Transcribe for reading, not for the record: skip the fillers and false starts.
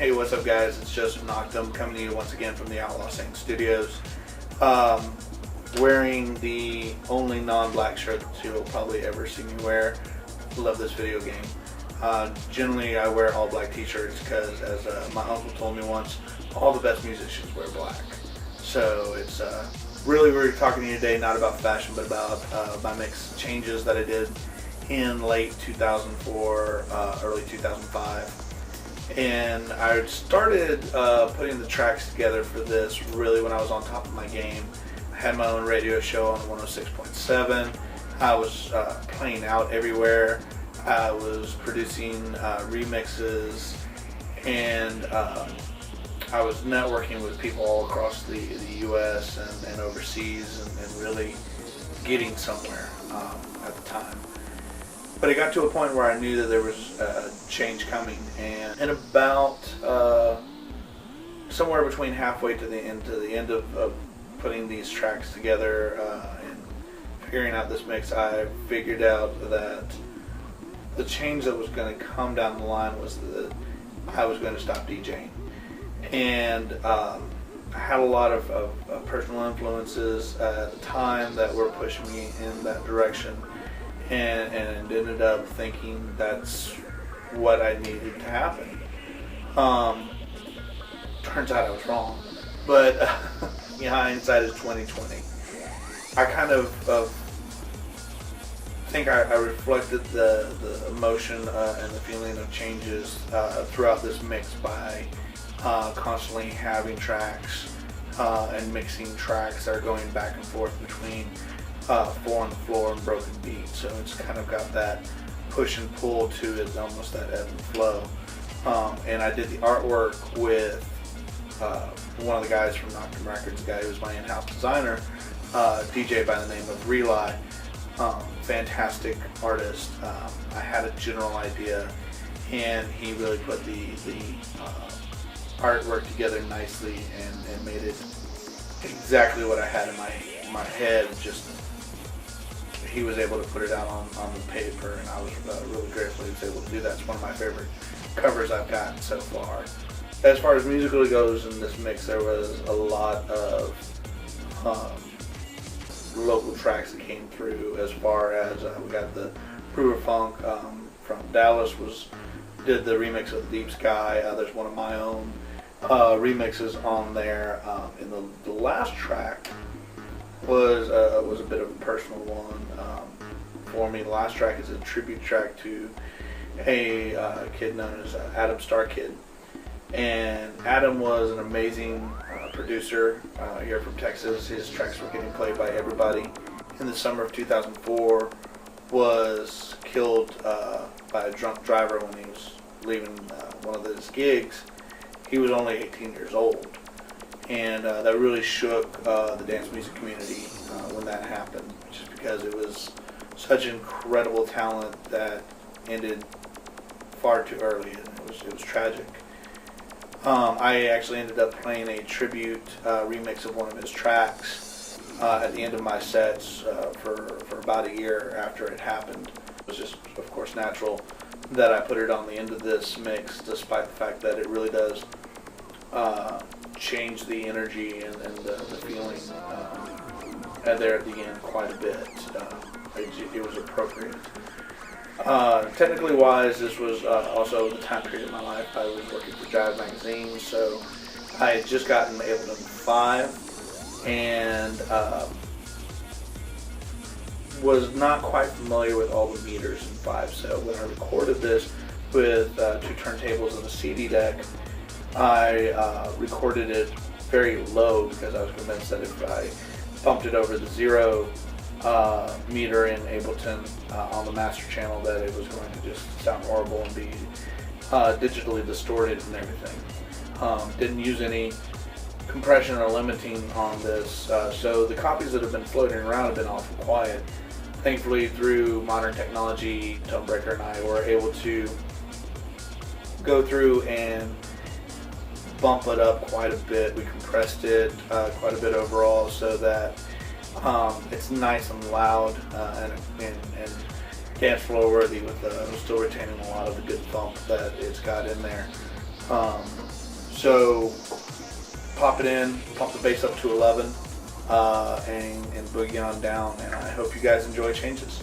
Hey, what's up guys? It's Joseph Noctum coming to you once again from the Outlaw Saint Studios. Wearing the only non-black shirt that you'll probably ever see me wear. Love this video game. Generally I wear all black t-shirts because, as my uncle told me once, all the best musicians wear black. So it's really, we're talking to you today not about fashion but about my mix changes that I did in late 2004, early 2005. And I started putting the tracks together for this really when I was on top of my game. I had my own radio show on 106.7. I was playing out everywhere. I was producing remixes, and I was networking with people all across the US and overseas, and really getting somewhere at the time. But it got to a point where I knew that there was change coming, and in about somewhere between halfway to the end of putting these tracks together and figuring out this mix, I figured out that the change that was going to come down the line was that I was going to stop DJing. And I had a lot of personal influences at the time that were pushing me in that direction. And ended up thinking that's what I needed to happen. Turns out I was wrong, but hindsight is 2020. I kind of think I reflected the emotion and the feeling of changes throughout this mix by constantly having tracks and mixing tracks that are going back and forth between 4 on the floor and broken beat. So it's kind of got that push and pull to it, almost that ebb and flow. And I did the artwork with one of the guys from Noctum Records, a guy who was my in-house designer, DJ by the name of Relay. Fantastic artist. I had a general idea, and he really put the artwork together nicely and made it exactly what I had in my head. Just he was able to put it out on the paper, and I was really grateful he was able to do that. It's one of my favorite covers I've gotten so far. As far as musically goes in this mix, there was a lot of local tracks that came through. As far as we got the Burufunk from Dallas did the remix of Deepsky. There's one of my own remixes on there. And the last track was a bit of a personal one for me. The last track is a tribute track to a kid known as Adam Starkid. And Adam was an amazing producer here from Texas. His tracks were getting played by everybody. In the summer of 2004, was killed by a drunk driver when he was leaving one of his gigs. He was only 18 years old. And that really shook the dance music community when that happened, just because it was such incredible talent that ended far too early, and it was tragic. I actually ended up playing a tribute remix of one of his tracks at the end of my sets for about a year after it happened. It was just, of course, natural that I put it on the end of this mix, despite the fact that it really does change the energy and the feeling there at the end quite a bit. It was appropriate. Technically wise, this was also the time period of my life I was working for Jive magazine, so I had just gotten Ableton 5 and was not quite familiar with all the meters in 5. So when I recorded this with 2 turntables and a CD deck, I recorded it very low because I was convinced that if I bumped it over the 0 meter in Ableton on the master channel, that it was going to just sound horrible and be digitally distorted and everything. Didn't use any compression or limiting on this, so the copies that have been floating around have been awful quiet. Thankfully, through modern technology, Tonebreaker and I were able to go through and bump it up quite a bit. We compressed it quite a bit overall, so that it's nice and loud and dance floor worthy, with still retaining a lot of the good funk that it's got in there. So pop it in, pump the bass up to 11, and boogie on down. And I hope you guys enjoy changes.